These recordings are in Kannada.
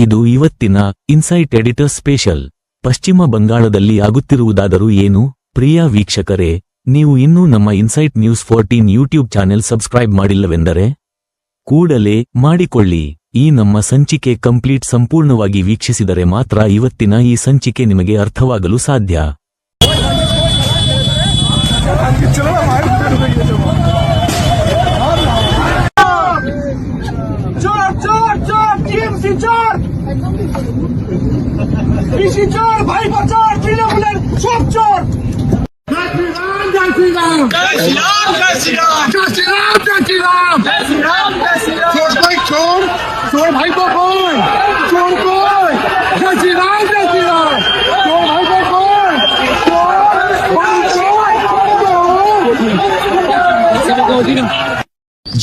ಇದು ಇವತ್ತಿನ ಇನ್ಸೈಟ್ ಎಡಿಟರ್ ಸ್ಪೆಷಲ್. ಪಶ್ಚಿಮ ಬಂಗಾಳದಲ್ಲಿ ಆಗುತ್ತಿರುವುದಾದರೂ ಏನು? ಪ್ರಿಯ ವೀಕ್ಷಕರೇ, ನೀವು ಇನ್ನೂ ನಮ್ಮ Insight News 14 YouTube channel subscribe ಮಾಡಿಲ್ಲವೆಂದರೆ ಕೂಡಲೇ ಮಾಡಿಕೊಳ್ಳಿ. ಈ ನಮ್ಮ ಸಂಚಿಕೆ ಸಂಪೂರ್ಣವಾಗಿ ವೀಕ್ಷಿಸಿದರೆ ಮಾತ್ರ ಇವತ್ತಿನ ಈ ಸಂಚಿಕೆ ನಿಮಗೆ ಅರ್ಥವಾಗಲು ಸಾಧ್ಯ.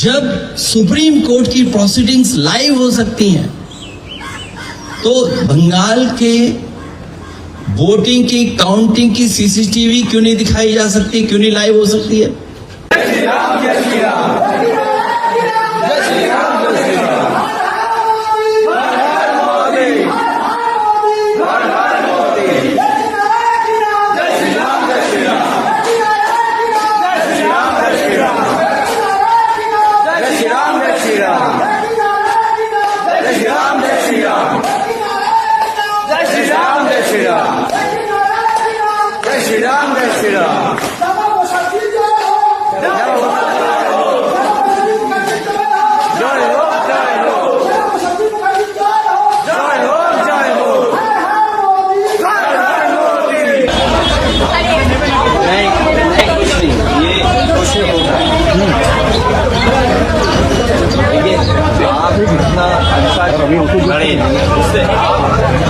जब सुप्रीम कोर्ट की प्रोसीडिंग्स लाइव हो सकती हैं, तो बंगाल के वोटिंग की काउंटिंग की सीसीटीवी क्यों नहीं दिखाई जा सकती, क्यों नहीं लाइव हो सकती है?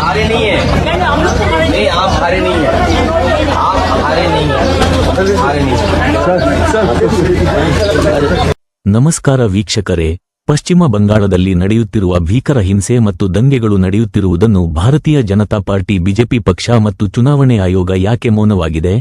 हारे नहीं है, नहीं आप हारे नहीं है, आप हारे नहीं है, हारे नहीं है। ನಮಸ್ಕಾರ ವೀಕ್ಷಕರೇ, ಪಶ್ಚಿಮ ಬಂಗಾಳದಲ್ಲಿ ನಡೆಯುತ್ತಿರುವ ಭೀಕರ ಹಿಂಸೆ ಮತ್ತು ದಂಗೆಗಳು ನಡೆಯುತ್ತಿರುವುದನ್ನು ಭಾರತೀಯ ಜನತಾ ಪಾರ್ಟಿ ಬಿಜೆಪಿ ಪಕ್ಷ ಮತ್ತು ಚುನಾವಣೆ ಆಯೋಗ ಯಾಕೆ ಮೌನವಾಗಿದೆ?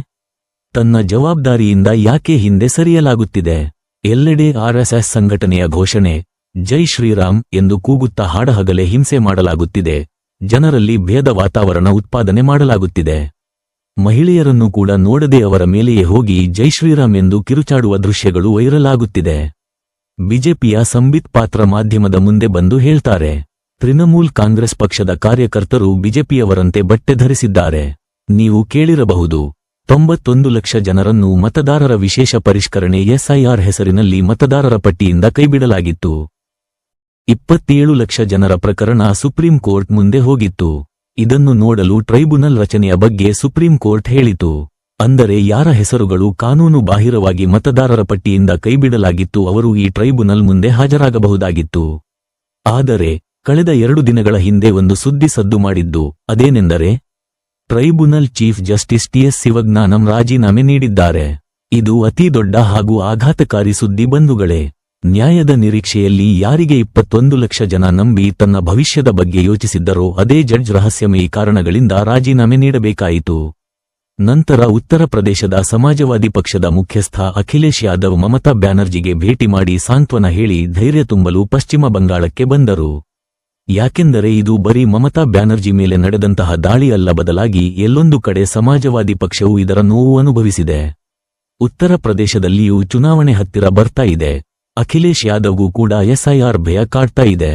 ತನ್ನ ಜವಾಬ್ದಾರಿಯಿಂದ ಯಾಕೆ ಹಿಂದೆ ಸರಿಯಲಾಗುತ್ತಿದೆ? ಎಲ್ಲೆಡೆ ಆರ್ಎಸ್ಎಸ್ ಸಂಘಟನೆಯ ಘೋಷಣೆ ಜೈ ಶ್ರೀರಾಮ್ ಎಂದು ಕೂಗುತ್ತಾ ಹಾಡಹಗಲೇ ಹಿಂಸೆ ಮಾಡಲಾಗುತ್ತಿದೆ. ಜನರಲ್ಲಿ ಭೇದ ವಾತಾವರಣ ಉತ್ಪಾದನೆ ಮಾಡಲಾಗುತ್ತಿದೆ. ಮಹಿಳೆಯರನ್ನು ಕೂಡ ನೋಡದೆ ಅವರ ಮೇಲೆಯೇ ಹೋಗಿ ಜೈ ಶ್ರೀರಾಮ್ ಎಂದು ಕಿರುಚಾಡುವ ದೃಶ್ಯಗಳು ವೈರಲ್ ಆಗುತ್ತಿದೆ. ಬಿಜೆಪಿಯ ಸಂಬಿತ್ ಪಾತ್ರ ಮಾಧ್ಯಮದ ಮುಂದೆ ಬಂದು ಹೇಳ್ತಾರೆ, ತೃಣಮೂಲ್ ಕಾಂಗ್ರೆಸ್ ಪಕ್ಷದ ಕಾರ್ಯಕರ್ತರು ಬಿಜೆಪಿಯವರಂತೆ ಬಟ್ಟೆ ಧರಿಸಿದ್ದಾರೆ. ನೀವು ಕೇಳಿರಬಹುದು, 91 ಲಕ್ಷ ಜನರನ್ನು ಮತದಾರರ ವಿಶೇಷ ಪರಿಷ್ಕರಣೆ ಎಸ್ಐಆರ್ ಹೆಸರಿನಲ್ಲಿ ಮತದಾರರ ಪಟ್ಟಿಯಿಂದ ಕೈಬಿಡಲಾಗಿತ್ತು. 27 ಲಕ್ಷ ಜನರ ಪ್ರಕರಣ ಸುಪ್ರೀಂ ಕೋರ್ಟ್ ಮುಂದೆ ಹೋಗಿತ್ತು. ಇದನ್ನು ನೋಡಲು ಟ್ರೈಬ್ಯುನಲ್ ರಚನೆಯ ಬಗ್ಗೆ ಸುಪ್ರೀಂ ಕೋರ್ಟ್ ಹೇಳಿತು. ಅಂದರೆ ಯಾರ ಹೆಸರುಗಳು ಕಾನೂನು ಬಾಹಿರವಾಗಿ ಮತದಾರರ ಪಟ್ಟಿಯಿಂದ ಕೈಬಿಡಲಾಗಿತ್ತು ಅವರು ಈ ಟ್ರೈಬ್ಯುನಲ್ ಮುಂದೆ ಹಾಜರಾಗಬಹುದಾಗಿತ್ತು. ಆದರೆ ಕಳೆದ 2 ದಿನಗಳ ಹಿಂದೆ ಒಂದು ಸುದ್ದಿ ಸದ್ದು ಮಾಡಿದ್ದು, ಅದೇನೆಂದರೆ ಟ್ರೈಬ್ಯುನಲ್ ಚೀಫ್ ಜಸ್ಟಿಸ್ ಟಿಎಸ್ ಶಿವಜ್ಞಾನಂ ರಾಜೀನಾಮೆ ನೀಡಿದ್ದಾರೆ. ಇದು ಅತಿ ದೊಡ್ಡ ಹಾಗೂ ಆಘಾತಕಾರಿ ಸುದ್ದಿ ಬಂಧುಗಳೇ. ನ್ಯಾಯದ ನಿರೀಕ್ಷೆಯಲ್ಲಿ ಯಾರಿಗೆ 21 ಲಕ್ಷ ಜನ ನಂಬಿ ತನ್ನ ಭವಿಷ್ಯದ ಬಗ್ಗೆ ಯೋಚಿಸಿದ್ದರೋ ಅದೇ ಜಡ್ಜ್ ರಹಸ್ಯಮಯಿ ಕಾರಣಗಳಿಂದ ರಾಜೀನಾಮೆ ನೀಡಬೇಕಾಯಿತು. ನಂತರ ಉತ್ತರ ಪ್ರದೇಶದ ಸಮಾಜವಾದಿ ಪಕ್ಷದ ಮುಖ್ಯಸ್ಥ ಅಖಿಲೇಶ್ ಯಾದವ್ ಮಮತಾ ಬ್ಯಾನರ್ಜಿಗೆ ಭೇಟಿ ಮಾಡಿ ಸಾಂತ್ವನ ಹೇಳಿ ಧೈರ್ಯ ತುಂಬಲು ಪಶ್ಚಿಮ ಬಂಗಾಳಕ್ಕೆ ಬಂದರು. ಯಾಕೆಂದರೆ ಇದು ಬರೀ ಮಮತಾ ಬ್ಯಾನರ್ಜಿ ಮೇಲೆ ನಡೆದಂತಹ ದಾಳಿ ಅಲ್ಲ, ಬದಲಾಗಿ ಎಲ್ಲೊಂದು ಕಡೆ ಸಮಾಜವಾದಿ ಪಕ್ಷವು ಇದರ ನೋವು ಅನುಭವಿಸಿದೆ. ಉತ್ತರ ಪ್ರದೇಶದಲ್ಲಿಯೂ ಚುನಾವಣೆ ಹತ್ತಿರ ಬರ್ತಾ ಇದೆ. ಅಖಿಲೇಶ್ ಯಾದವ್ಗೂ ಕೂಡ ಎಸ್ಐಆರ್ ಭಯ ಕಾಡ್ತಾ ಇದೆ.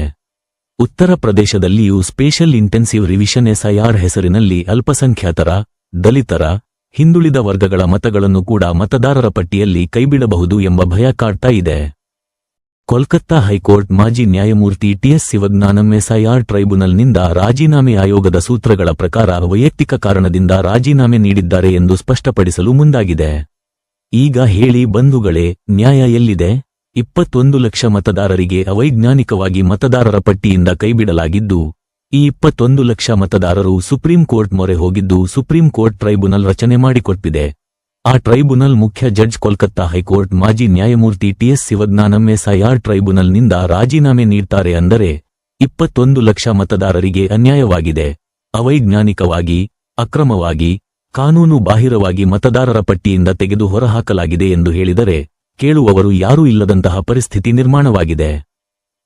ಉತ್ತರ ಪ್ರದೇಶದಲ್ಲಿಯೂ ಸ್ಪೆಷಲ್ ಇಂಟೆನ್ಸಿವ್ ರಿವಿಷನ್ ಎಸ್ಐಆರ್ ಹೆಸರಿನಲ್ಲಿ ಅಲ್ಪಸಂಖ್ಯಾತರ, ದಲಿತರ, ಹಿಂದುಳಿದ ವರ್ಗಗಳ ಮತಗಳನ್ನು ಕೂಡ ಮತದಾರರ ಪಟ್ಟಿಯಲ್ಲಿ ಕೈಬಿಡಬಹುದು ಎಂಬ ಭಯ ಕಾಡ್ತಾ ಇದೆ. ಕೋಲ್ಕತ್ತಾ ಹೈಕೋರ್ಟ್ ಮಾಜಿ ನ್ಯಾಯಮೂರ್ತಿ ಟಿಎಸ್ ಶಿವಜ್ಞಾನಂ ಎಸ್ಐಆರ್ ಟ್ರೈಬ್ಯುನಲ್ನಿಂದ ರಾಜೀನಾಮೆ ಆಯೋಗದ ಸೂತ್ರಗಳ ಪ್ರಕಾರ ವೈಯಕ್ತಿಕ ಕಾರಣದಿಂದ ರಾಜೀನಾಮೆ ನೀಡಿದ್ದಾರೆ ಎಂದು ಸ್ಪಷ್ಟಪಡಿಸಲು ಮುಂದಾಗಿದೆ. ಈಗ ಹೇಳಿ ಬಂಧುಗಳೇ, ನ್ಯಾಯ ಎಲ್ಲಿದೆ? 21 ಲಕ್ಷ ಮತದಾರರಿಗೆ ಅವೈಜ್ಞಾನಿಕವಾಗಿ ಮತದಾರರ ಪಟ್ಟಿಯಿಂದ ಕೈಬಿಡಲಾಗಿದ್ದು, ಈ 21 ಲಕ್ಷ ಮತದಾರರು ಸುಪ್ರೀಂ ಕೋರ್ಟ್ ಮೊರೆ ಹೋಗಿದ್ದು ಸುಪ್ರೀಂ ಕೋರ್ಟ್ ಟ್ರೈಬ್ಯುನಲ್ ರಚನೆ ಮಾಡಿಕೊಟ್ಟಿದೆ. ಆ ಟ್ರೈಬ್ಯುನಲ್ ಮುಖ್ಯ ಜಡ್ಜ್ ಕೋಲ್ಕತ್ತಾ ಹೈಕೋರ್ಟ್ ಮಾಜಿ ನ್ಯಾಯಮೂರ್ತಿ ಟಿಎಸ್ ಶಿವಜ್ಞಾನಂ ಎಸ್ಐಆರ್ ಟ್ರೈಬ್ಯುನಲ್ನಿಂದ ರಾಜೀನಾಮೆ ನೀಡ್ತಾರೆ ಅಂದರೆ 21 ಲಕ್ಷ ಮತದಾರರಿಗೆ ಅನ್ಯಾಯವಾಗಿದೆ, ಅವೈಜ್ಞಾನಿಕವಾಗಿ, ಅಕ್ರಮವಾಗಿ, ಕಾನೂನು ಬಾಹಿರವಾಗಿ ಮತದಾರರ ಪಟ್ಟಿಯಿಂದ ತೆಗೆದು ಹೊರಹಾಕಲಾಗಿದೆ ಎಂದು ಹೇಳಿದರೆ ಕೇಳುವವರು ಯಾರೂ ಇಲ್ಲದಂತಹ ಪರಿಸ್ಥಿತಿ ನಿರ್ಮಾಣವಾಗಿದೆ.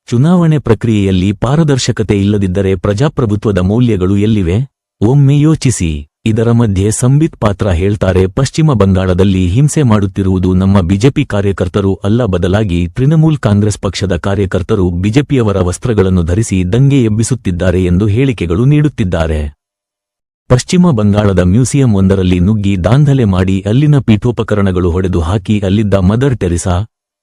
ಚುನಾವಣೆ ಪ್ರಕ್ರಿಯೆಯಲ್ಲಿ ಪಾರದರ್ಶಕತೆ ಇಲ್ಲದಿದ್ದರೆ ಪ್ರಜಾಪ್ರಭುತ್ವದ ಮೌಲ್ಯಗಳು ಎಲ್ಲಿವೆ? ಒಮ್ಮೆ ಯೋಚಿಸಿ. ಇದರ ಮಧ್ಯೆ ಸಂಬಿತ್ ಪಾತ್ರ ಹೇಳ್ತಾರೆ, ಪಶ್ಚಿಮ ಬಂಗಾಳದಲ್ಲಿ ಹಿಂಸೆ ಮಾಡುತ್ತಿರುವುದು ನಮ್ಮ ಬಿಜೆಪಿ ಕಾರ್ಯಕರ್ತರು ಅಲ್ಲ, ಬದಲಾಗಿ ತೃಣಮೂಲ್ ಕಾಂಗ್ರೆಸ್ ಪಕ್ಷದ ಕಾರ್ಯಕರ್ತರು ಬಿಜೆಪಿಯವರ ವಸ್ತ್ರಗಳನ್ನು ಧರಿಸಿ ದಂಗೆ ಎಬ್ಬಿಸುತ್ತಿದ್ದಾರೆ ಎಂದು ಹೇಳಿಕೆಗಳು ನೀಡುತ್ತಿದ್ದಾರೆ. ಪಶ್ಚಿಮ ಬಂಗಾಳದ ಮ್ಯೂಸಿಯಂ ಒಂದರಲ್ಲಿ ನುಗ್ಗಿ ದಾಂಧಲೆ ಮಾಡಿ ಅಲ್ಲಿನ ಪೀಠೋಪಕರಣಗಳು ಹೊಡೆದು ಹಾಕಿ ಅಲ್ಲಿದ್ದ ಮದರ್ ಟೆರಿಸಾ,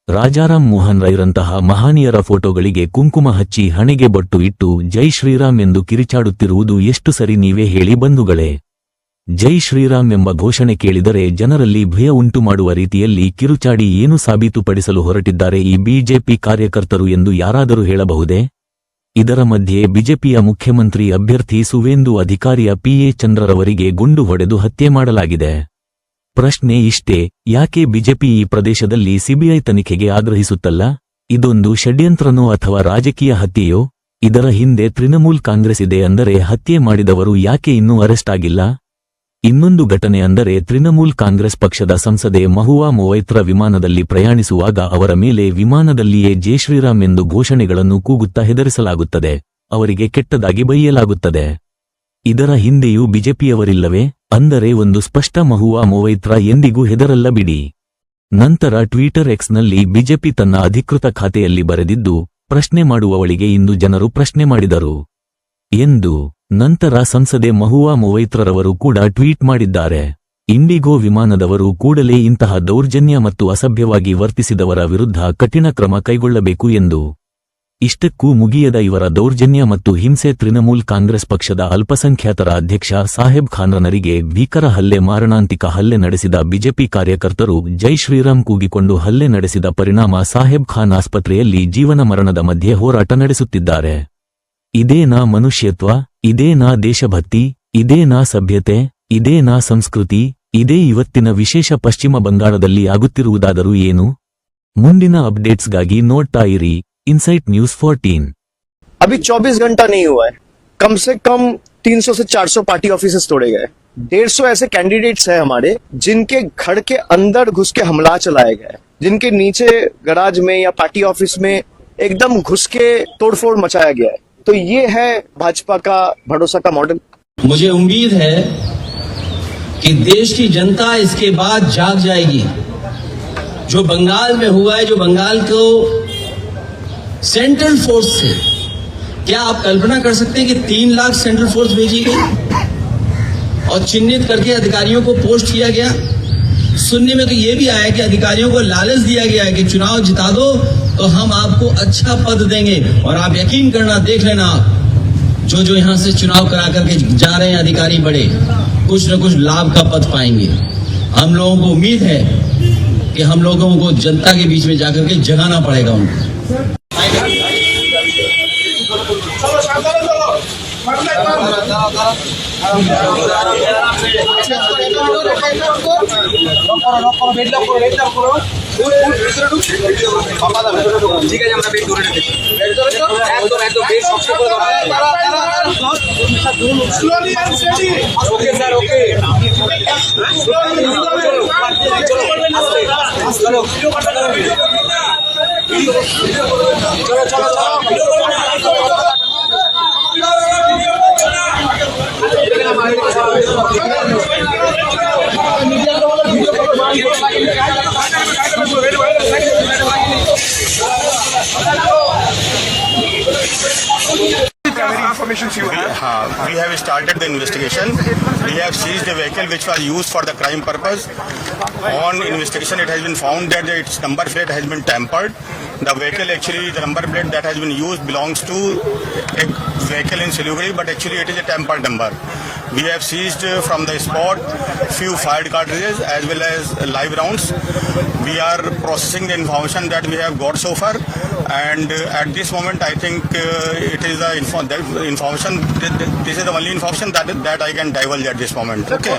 ರಾಜಾರಾಮ್ ಮೋಹನ್ ರೈರಂತಹ ಮಹಾನೀಯರ ಫೋಟೋಗಳಿಗೆ ಕುಂಕುಮ ಹಚ್ಚಿ ಹಣೆಗೆ ಬೊಟ್ಟು ಇಟ್ಟು ಜೈ ಶ್ರೀರಾಮ್ ಎಂದು ಕಿರಿಚಾಡುತ್ತಿರುವುದು ಎಷ್ಟು ಸರಿ ನೀವೇ ಹೇಳಿ ಬಂಧುಗಳೇ? ಜೈ ಶ್ರೀರಾಮ್ ಎಂಬ ಘೋಷಣೆ ಕೇಳಿದರೆ ಜನರಲ್ಲಿ ಭಯ ಉಂಟು ಮಾಡುವ ರೀತಿಯಲ್ಲಿ ಕಿರುಚಾಡಿ ಏನು ಸಾಬೀತುಪಡಿಸಲು ಹೊರಟಿದ್ದಾರೆ ಈ ಬಿಜೆಪಿ ಕಾರ್ಯಕರ್ತರು ಎಂದು ಯಾರಾದರೂ ಹೇಳಬಹುದೇ? ಇದರ ಮಧ್ಯೆ ಬಿಜೆಪಿಯ ಮುಖ್ಯಮಂತ್ರಿ ಅಭ್ಯರ್ಥಿ ಸುವೇಂದು ಅಧಿಕಾರಿಯ ಪಿಎ ಚಂದ್ರರವರಿಗೆ ಗುಂಡು ಹೊಡೆದು ಹತ್ಯೆ ಮಾಡಲಾಗಿದೆ. ಪ್ರಶ್ನೆ ಇಷ್ಟೇ, ಯಾಕೆ ಬಿಜೆಪಿ ಈ ಪ್ರದೇಶದಲ್ಲಿ ಸಿಬಿಐ ತನಿಖೆಗೆ ಆಗ್ರಹಿಸುತ್ತಲ್ಲ? ಇದೊಂದು ಷಡ್ಯಂತ್ರನೋ ಅಥವಾ ರಾಜಕೀಯ ಹತ್ಯೆಯೋ? ಇದರ ಹಿಂದೆ ತೃಣಮೂಲ್ ಕಾಂಗ್ರೆಸ್ ಇದೆ ಅಂದರೆ ಹತ್ಯೆ ಮಾಡಿದವರು ಯಾಕೆ ಇನ್ನೂ ಅರೆಸ್ಟ್ ಆಗಿಲ್ಲ? ಇನ್ನೊಂದು ಘಟನೆ ಅಂದರೆ ತೃಣಮೂಲ್ ಕಾಂಗ್ರೆಸ್ ಪಕ್ಷದ ಸಂಸದೆ ಮಹುವಾ ಮೊವೈತ್ರ ವಿಮಾನದಲ್ಲಿ ಪ್ರಯಾಣಿಸುವಾಗ ಅವರ ಮೇಲೆ ವಿಮಾನದಲ್ಲಿಯೇ ಜೈ ಶ್ರೀರಾಮ್ ಎಂದು ಘೋಷಣೆಗಳನ್ನು ಕೂಗುತ್ತಾ ಹೆದರಿಸಲಾಗುತ್ತದೆ, ಅವರಿಗೆ ಕೆಟ್ಟದಾಗಿ ಬೈಯಲಾಗುತ್ತದೆ. ಇದರ ಹಿಂದೆಯೂ ಬಿಜೆಪಿಯವರಿಲ್ಲವೇ? ಅಂದರೆ ಒಂದು ಸ್ಪಷ್ಟ, ಮಹುವಾ ಮೊವೈತ್ರ ಎಂದಿಗೂ ಹೆದರಲ್ಲ ಬಿಡಿ. ನಂತರ ಟ್ವಿಟರ್ ಎಕ್ಸ್ನಲ್ಲಿ ಬಿಜೆಪಿ ತನ್ನ ಅಧಿಕೃತ ಖಾತೆಯಲ್ಲಿ ಬರೆದಿದ್ದು, ಪ್ರಶ್ನೆ ಮಾಡುವವಳಿಗೆ ಇಂದು ಜನರು ಪ್ರಶ್ನೆ ಮಾಡಿದರು ಎಂದು. ನಂತರ ಸಂಸದೆ ಮಹುವಾ ಮೊವೈತ್ರರವರು ಕೂಡ ಟ್ವೀಟ್ ಮಾಡಿದ್ದಾರೆ, ಇಂಡಿಗೋ ವಿಮಾನದವರು ಕೂಡಲೇ ಇಂತಹ ದೌರ್ಜನ್ಯ ಮತ್ತು ಅಸಭ್ಯವಾಗಿ ವರ್ತಿಸಿದವರ ವಿರುದ್ಧ ಕಠಿಣ ಕ್ರಮ ಕೈಗೊಳ್ಳಬೇಕು ಎಂದು. ಇಷ್ಟಕ್ಕೂ ಮುಗಿಯದ ಇವರ ದೌರ್ಜನ್ಯ ಮತ್ತು ಹಿಂಸೆ ತೃಣಮೂಲ್ ಕಾಂಗ್ರೆಸ್ ಪಕ್ಷದ ಅಲ್ಪಸಂಖ್ಯಾತರ ಅಧ್ಯಕ್ಷ ಸಾಹೇಬ್ ಖಾನ್ರವರಿಗೆ ಭೀಕರ ಹಲ್ಲೆ, ಮಾರಣಾಂತಿಕ ಹಲ್ಲೆ ನಡೆಸಿದ ಬಿಜೆಪಿ ಕಾರ್ಯಕರ್ತರು ಜೈ ಶ್ರೀರಾಮ್ ಕೂಗಿಕೊಂಡು ಹಲ್ಲೆ ನಡೆಸಿದ ಪರಿಣಾಮ ಸಾಹೇಬ್ ಖಾನ್ ಆಸ್ಪತ್ರೆಯಲ್ಲಿ ಜೀವನ ಮರಣದ ಮಧ್ಯೆ ಹೋರಾಟ ನಡೆಸುತ್ತಿದ್ದಾರೆ. ಇದೇನಾ ಮನುಷ್ಯತ್ವ? ಇದೇನಾ ದೇಶಭಕ್ತಿ? ಇದೇನಾ ಸಭ್ಯತೆ? ಇದೇನಾ ಸಂಸ್ಕೃತಿ? ಇದೇ ಇವತ್ತಿನ ವಿಶೇಷ ಪಶ್ಚಿಮ ಬಂಗಾಳದಲ್ಲಿ ಆಗುತ್ತಿರುವುದಾದರೂ ಏನು? ಮುಂದಿನ ಅಪ್ಡೇಟ್ಸ್ಗಾಗಿ ನೋಡ್ತಾ ಇರಿ इनसाइट न्यूज 14। अभी 24 घंटा नहीं हुआ है, कम से कम 300 से 400 पार्टी ऑफिसेस तोड़े गए। 150 ऐसे कैंडिडेट्स हैं हमारे जिनके घर के अंदर घुस के हमला चलाया गया है, जिनके नीचे गराज में या पार्टी ऑफिस में एकदम घुस के तोड़फोड़ मचाया गया है। तो ये है भाजपा का भरोसा का मॉडल। मुझे उम्मीद है कि देश की जनता इसके बाद जाग जाएगी। जो बंगाल में हुआ है, जो बंगाल को सेंट्रल फोर्स से, क्या आप कल्पना कर सकते हैं कि 3 लाख सेंट्रल फोर्स भेजी गई और चिन्हित करके अधिकारियों को पोस्ट किया गया। सुनने में तो ये भी आया कि अधिकारियों को लालच दिया गया है कि चुनाव जिता दो तो हम आपको अच्छा पद देंगे, और आप यकीन करना, देख लेना, आप जो यहाँ से चुनाव करा करके जा रहे हैं अधिकारी बड़े, कुछ न कुछ लाभ का पद पाएंगे। हम लोगों को उम्मीद है कि हम लोगों को जनता के बीच में जाकर के जगाना पड़ेगा उनको। ঠিক আছে, আমরা বেড করে রেখেছি একদম বেড শক্ত করে ওকে স্যার, ওকে চলো চলো We have started the investigation. We have seized a vehicle which was used for the crime purpose. On investigation, it has been found that its number plate has been tampered. The vehicle, actually, the number plate that has been used belongs to a vehicle in Siliguri, but actually it is a tampered number. We have seized from the spot few fired cartridges as well as live rounds. We are processing the information that we have got so far, and at this moment I think it is the information. This is the only information that I can divulge at this moment. Okay.